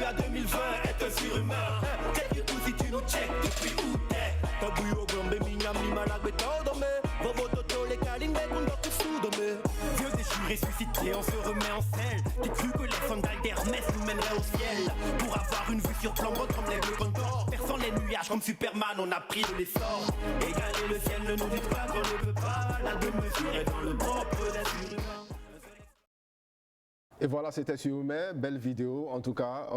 À 2020, est un surhumain. T'es du tout si tu nous check depuis où t'es. T'as bouillé au grand bémi, mi malade, mais t'as dormé. Vovo toto, les calines, mais qu'on doit tout sous-dommer. Dieu déchiré, ressuscité, on se remet en selle. T'es cru que les sandales d'Hermès nous mèneraient au ciel. Pour avoir une vue sur flambant comme les bleus d'or. Perçant les nuages comme Superman, on a pris de l'essor. Égaler le ciel, ne nous dites pas qu'on ne peut pas. La demi-mesure est dans le propre des surhumains. Et voilà, c'était Surhumain, belle vidéo. En tout cas,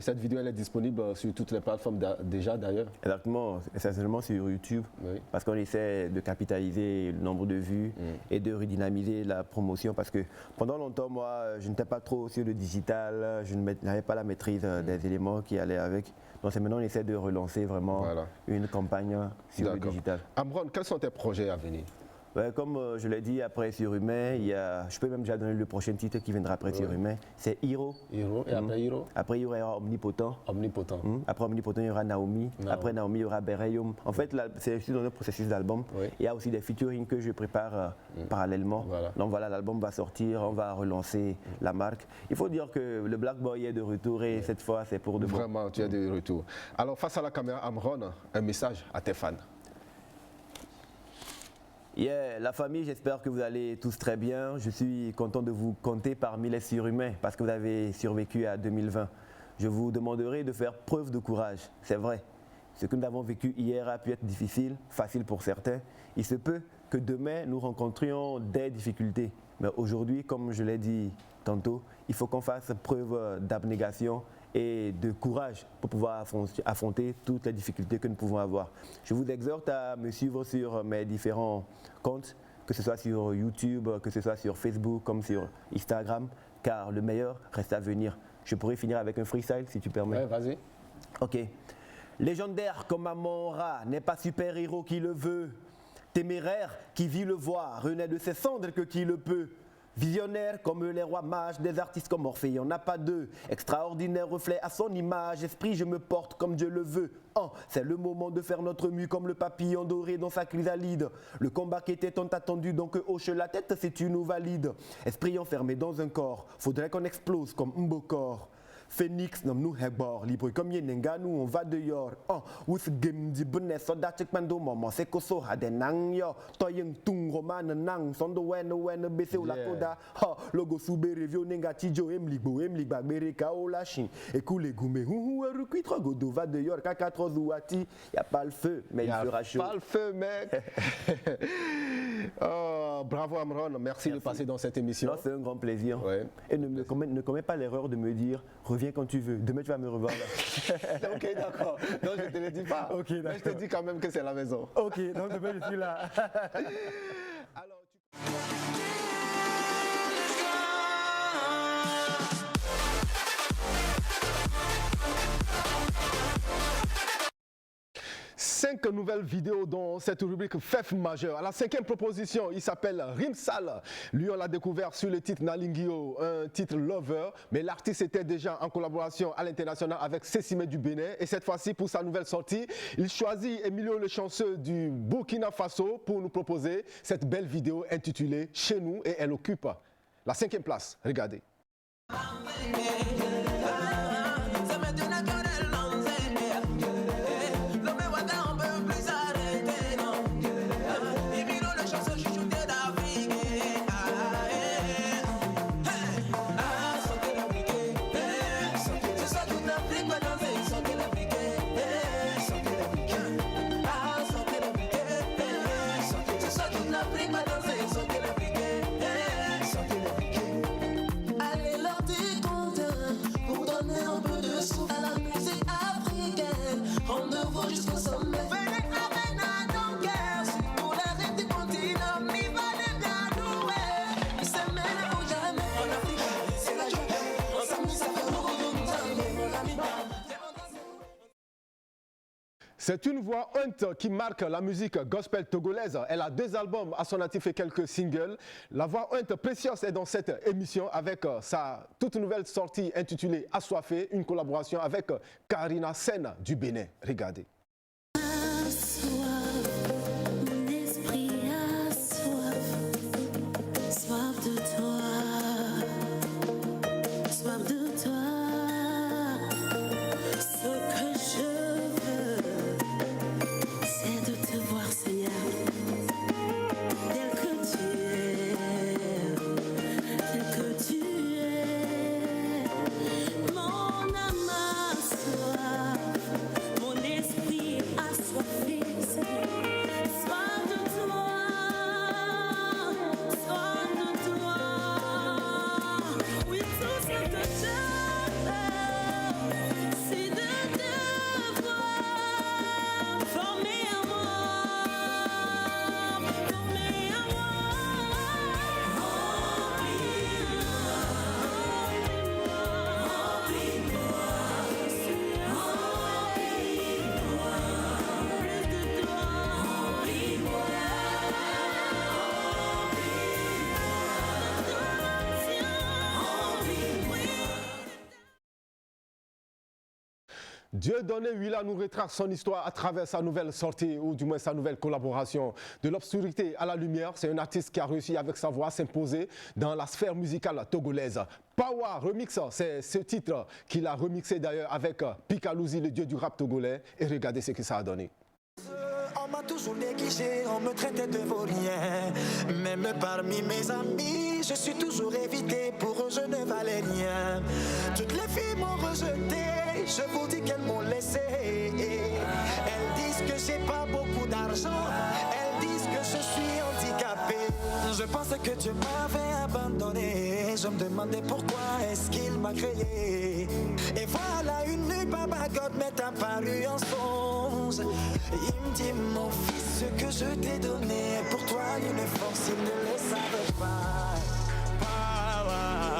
cette vidéo elle est disponible sur toutes les plateformes déjà d'ailleurs. Exactement, essentiellement sur YouTube, parce qu'on essaie de capitaliser le nombre de vues et de redynamiser la promotion. Parce que pendant longtemps, moi, je n'étais pas trop sur le digital, je n'avais pas la maîtrise des éléments qui allaient avec. Donc c'est maintenant on essaie de relancer vraiment une campagne sur le digital. Amron, quels sont tes projets à venir? Comme je l'ai dit, après Surhumain, je peux même déjà donner le prochain titre qui viendra après Surhumain, c'est Hiro. Hiro, et après Hiro? Après il y aura Omnipotent. Omnipotent. Après Omnipotent, il y aura Naomi. Après Naomi, il y aura Berayum. En fait, c'est dans le processus d'album. Il y a aussi des featuring que je prépare parallèlement. Donc voilà, l'album va sortir, on va relancer la marque. Il faut dire que le Black Boy est de retour et cette fois, c'est pour de bon. Vraiment, tu es de retour. Alors, face à la caméra, Amron, un message à tes fans. La famille, j'espère que vous allez tous très bien. Je suis content de vous compter parmi les surhumains parce que vous avez survécu à 2020. Je vous demanderai de faire preuve de courage, c'est vrai. Ce que nous avons vécu hier a pu être difficile, facile pour certains. Il se peut que demain, nous rencontrions des difficultés. Mais aujourd'hui, comme je l'ai dit tantôt, il faut qu'on fasse preuve d'abnégation et de courage pour pouvoir affronter toutes les difficultés que nous pouvons avoir. Je vous exhorte à me suivre sur mes différents comptes, que ce soit sur YouTube, que ce soit sur Facebook, comme sur Instagram, car le meilleur reste à venir. Je pourrais finir avec un freestyle si tu permets. Ouais, vas-y. Ok. Légendaire comme Amon-Ra, n'est pas super-héros qui le veut. Téméraire qui vit le voir, renaît de ses cendres que qui le peut. Visionnaire comme les rois mages, des artistes comme Orphée, il n'y en a pas deux. Extraordinaire reflet à son image, esprit je me porte comme Dieu le veut. C'est le moment de faire notre mue comme le papillon doré dans sa chrysalide. Le combat qui était tant attendu, donc hoche la tête si tu nous valides. Esprit enfermé dans un corps, faudrait qu'on explose comme un beau corps. Phoenix nam nous hebor libre comme yenenga nous on va dehors où ce game di bonnet soldat check mando maman c'est koso ha de nang yo to yung tung roman nang sondo wen bese ou la koda logo sube review nenga tijo emlig ba bereka o la chin et coule goumé hu recuit trois godo va dehors kaka trois ouati y a pas le feu mais il fera chaud. Pas le feu mec. Oh, bravo Amron, merci de passer dans cette émission. C'est un grand plaisir. Ouais. Et ne commets pas l'erreur de me dire reviens quand tu veux. Demain tu vas me revoir là. Ok d'accord. Non je te le dis pas. Ok d'accord. Mais je te dis quand même que c'est la maison. Ok, donc demain je suis là. Alors, Cinq nouvelles vidéos dans cette rubrique FEF majeur. À la cinquième proposition, il s'appelle Rimsal. Lui, on l'a découvert sur le titre Nalingio, un titre Lover. Mais l'artiste était déjà en collaboration à l'international avec Cécimé du Bénin. Et cette fois-ci, pour sa nouvelle sortie, il choisit Emilio le chanceux du Burkina Faso pour nous proposer cette belle vidéo intitulée Chez nous et elle occupe la cinquième place. Regardez. C'est une voix honte qui marque la musique gospel togolaise. Elle a 2 albums à son actif et quelques singles. La voix honte précieuse est dans cette émission avec sa toute nouvelle sortie intitulée Assoiffé, une collaboration avec Karina Sen du Bénin. Regardez. Dieudonné Willa nous retrace son histoire à travers sa nouvelle sortie, ou du moins sa nouvelle collaboration. De l'obscurité à la lumière, c'est un artiste qui a réussi avec sa voix à s'imposer dans la sphère musicale togolaise. Pawa Remix, c'est ce titre qu'il a remixé d'ailleurs avec Pikalouzi, le dieu du rap togolais. Et regardez ce que ça a donné. On m'a toujours négligé, on me traitait de vaurien. Même parmi mes amis, je suis toujours évité, pour eux je ne valais rien. Toutes les filles m'ont rejeté, je vous dis qu'elles m'ont laissé. Elles disent que j'ai pas beaucoup d'argent, elles disent que je suis handicapé. Je pensais que Dieu m'avait abandonné, je me demandais pourquoi est-ce qu'il m'a créé. Et voilà une nuit, Baba God m'est apparu en songe. Il me dit mon fils, ce que je t'ai donné, pour toi une force, il ne le savait pas. Power,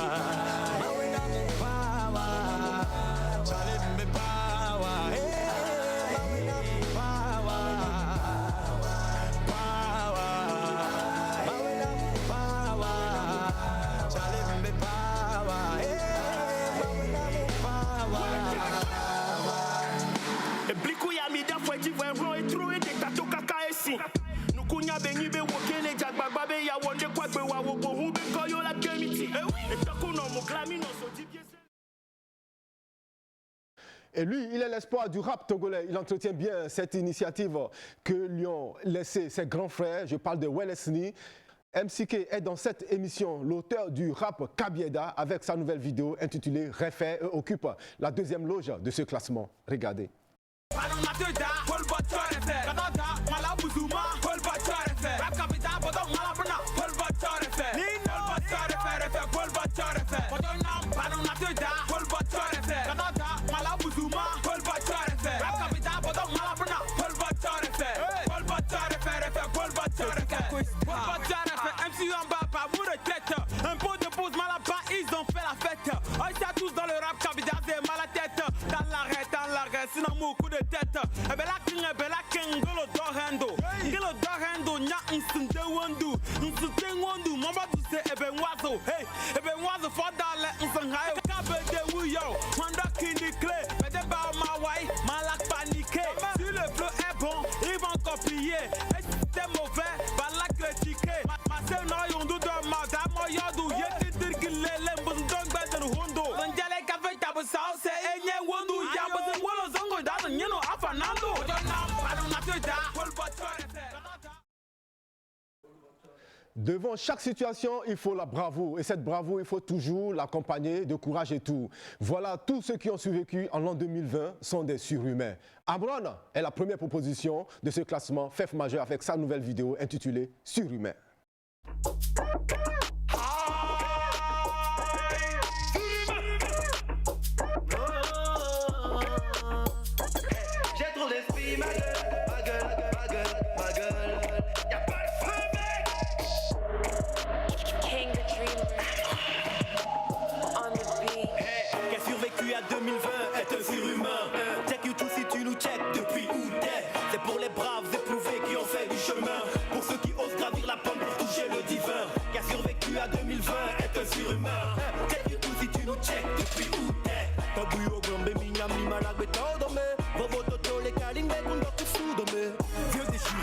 Et lui, il est l'espoir du rap togolais. Il entretient bien cette initiative que lui ont laissé ses grands frères. Je parle de Wellesni. MCK est dans cette émission l'auteur du rap Kabieda avec sa nouvelle vidéo intitulée Refait et occupe la deuxième loge de ce classement. Regardez. Un pot de pause mal à bas, ils ont fait la fête. On s'est tous dans le rap, Kabida, c'est mal à tête. Dans l'arrêt, sinon mon coup de tête. Et ben la king, golo dorendo. Golo dorendo, nya insinte wandu. Insinte wandu, mama tu se ebe wazo. Hey, ebe wazo for dale, insangayo. Kabe de wuyo, manda kindi clé. Mede ba ma wai, malak paniqué. Si le flow est bon, ils vont copier. Et si c'est mauvais, va la critiquer. Ma sœur n'a yon doute de ma dame. Yadu yeti dirgile lembun dong badan hondo Njale kafe tabu sao se enye wondu ya badan wolo zongo dadan yeno afanando Devant chaque situation, il faut la bravoure. Et cette bravoure, il faut toujours l'accompagner de courage et tout. Voilà, tous ceux qui ont survécu en l'an 2020 sont des surhumains. Amron est la première proposition de ce classement Fef majeur avec sa nouvelle vidéo intitulée Surhumain.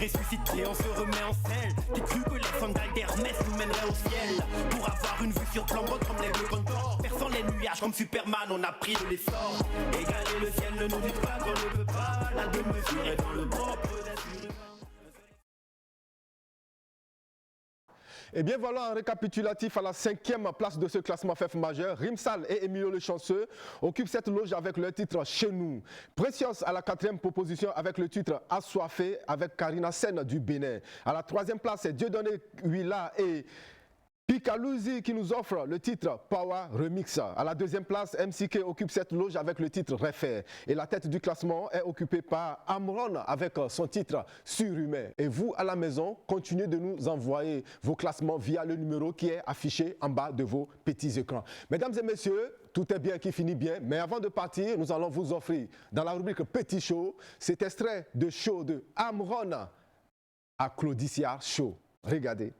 Ressuscité, on se remet en selle. T'es cru que les sandales d'Hermès nous mèneraient au ciel? Pour avoir une vue sur flambeau comme les bleus condors. Perçant les nuages comme Superman, on a pris de l'essor. Égaler le ciel, ne nous dites pas qu'on ne peut pas. La demi-mesure est dans le propre d'un surhumain. Et bien voilà un récapitulatif à la 5e place de ce classement Fef majeur. Rimsal et Emilio Le Chanceux occupent cette loge avec le titre Chez nous. Precious à la 4e position avec le titre Assoiffé avec Karina Sen du Bénin. À la 3e place, c'est Dieudonné Huila et Pikaluzi qui nous offre le titre Power Remix. À la 2e place, MCK occupe cette loge avec le titre Refait. Et la tête du classement est occupée par Amron avec son titre Surhumain. Et vous, à la maison, continuez de nous envoyer vos classements via le numéro qui est affiché en bas de vos petits écrans. Mesdames et messieurs, tout est bien qui finit bien. Mais avant de partir, nous allons vous offrir dans la rubrique Petit Show cet extrait de show de Amron à Claudicia Show. Regardez.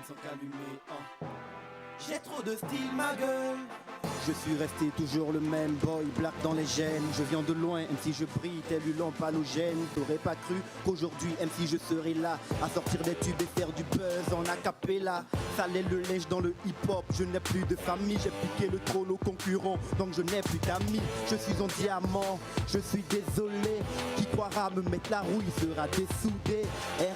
Sans qu'allumer, J'ai trop de style, ma gueule. Je suis resté toujours le même boy, black dans les gènes. Je viens de loin, même si je brille tel une lampe halogène. T'aurais pas cru qu'aujourd'hui, même si je serais là, à sortir des tubes et faire du buzz en acapella. Saler le linge dans le hip-hop, je n'ai plus de famille. J'ai piqué le trône aux concurrents, donc je n'ai plus d'amis. Je suis en diamant, je suis désolé. Qui croira me mettre la rouille sera dessoudé.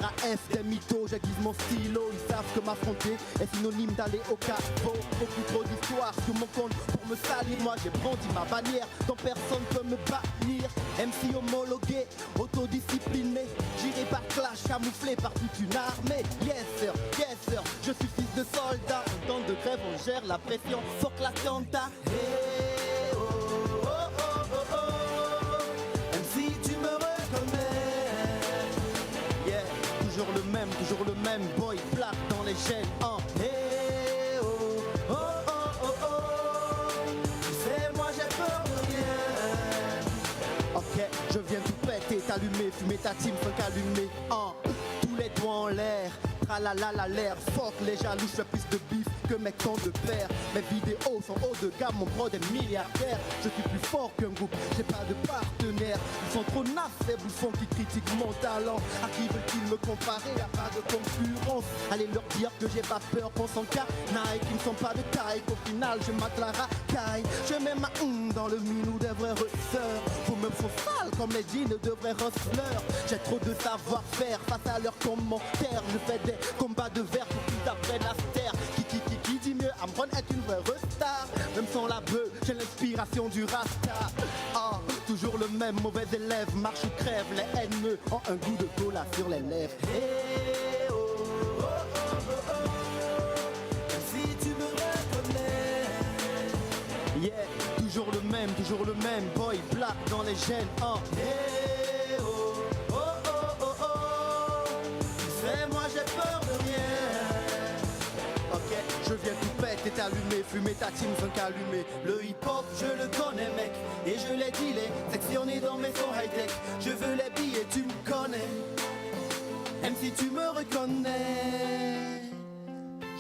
RAF, des mythos, j'aiguise mon stylo. Ils savent que m'affronter est synonyme d'aller au capot. Beaucoup trop d'histoires sur mon compte pour me salir. Moi j'ai brandi ma bannière, dont personne peut me bannir. MC homologué, autodiscipliné, géré par clash, camouflé par toute une armée. Yes sir, je suis fils de soldat. En temps de grève on gère la pression, fuck l'attentat. Hey, oh, oh, oh, oh, oh. Même si tu me reconnais. Yeah, toujours le même boy, black dans les gènes. Hey, oh, oh, oh, oh, oh. Tu sais, moi j'ai peur de rien. Ok, je viens tout péter, t'allumer, fumer ta team, faut qu'allumer. Tous les doigts en l'air. Tralala l'air, fuck les jaloux, je fais plus de bif que mes temps de père. Mes vidéos sont haut de gamme, mon bro des milliardaires. Je suis plus fort qu'un groupe, j'ai pas de partenaire. Ils sont trop nasses, ces bouffons qui critiquent mon talent. À qui veulent-ils me comparer? Y'a pas de concurrence. Allez leur dire que j'ai pas peur qu'on s'en canaille, qu'ils ne sont pas de taille, qu'au final je mate la racaille. Je mets ma dans le minou des vrais resseurs. Vos meufs sont sales comme les jeans de vrais hustlers. J'ai trop de savoir-faire face à leurs commentaires. Je fais des combats de verre pour qu'ils apprennent à se taire. Qui dit mieux, Amron est une vraie restar. Même sans la bœuf, j'ai l'inspiration du rasta. Ah, toujours le même mauvais élève, marche ou crève. Les haineux ont un goût de cola sur les lèvres. Hey, oh, oh, oh, oh, oh. Si tu me reconnais, yeah, toujours le même, boy black dans les gènes. Hey, oh, oh, oh, oh, oh. Tu sais, moi j'ai peur de rien. Ok, je viens tout péter, t'allumer, fumer ta team sans qu'allumer. Le hip-hop, je le connais mec, et je l'ai dealé, sectionné dans mes sons high-tech. Je veux les billets, tu me connais, même si tu me reconnais.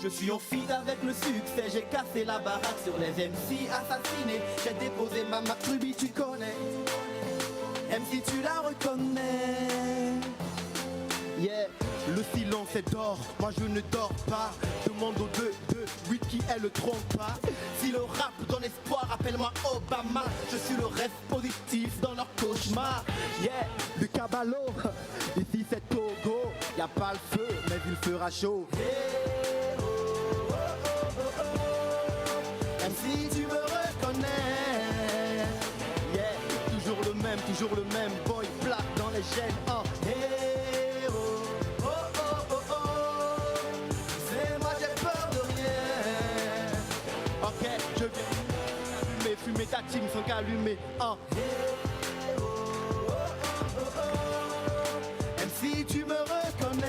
Je suis en feat avec le succès, j'ai cassé la baraque sur les MC assassinés. J'ai déposé ma marque Ruby, tu connais, même si tu la reconnais. Yeah, le silence est d'or, moi je ne dors pas. Demande aux 2-2-8 qui est le trompe pas. Si le rap donne espoir, appelle-moi Obama. Je suis le rêve positif dans leur cauchemar. Yeah, le caballo, ici c'est Togo. Y'a pas le feu, mais il fera chaud. Hey, oh, oh, oh, oh, oh. Même si tu me reconnais. Yeah, toujours le même, boy black dans les gènes. Hey, oh, oh, oh, oh, oh. C'est moi j'ai peur de rien. Ok, je viens fumer ta team sans qu'allumer. Hey, oh, oh, oh, oh. Même si tu me reconnais.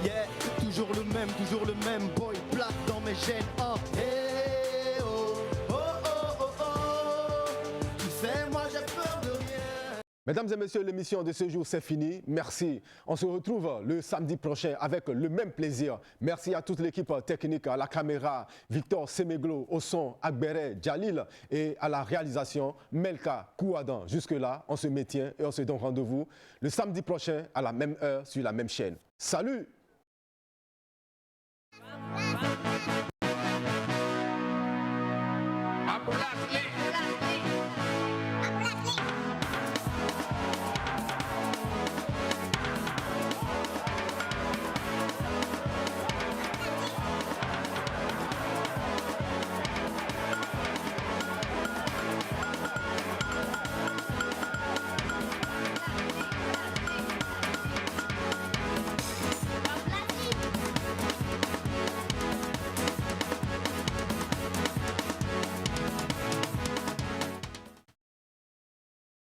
Yeah, toujours le même, boy black dans mes gènes. Hey, oh, oh, oh, oh, oh. Tu sais, moi j'ai peur de rien. Mesdames et messieurs, l'émission de ce jour, c'est fini. Merci. On se retrouve le samedi prochain avec le même plaisir. Merci à toute l'équipe technique, à la caméra, Victor Semeglo, au son, Agbere, Jalil et à la réalisation, Melka Kouadan. Jusque-là, on se maintient et on se donne rendez-vous le samedi prochain à la même heure sur la même chaîne. Salut!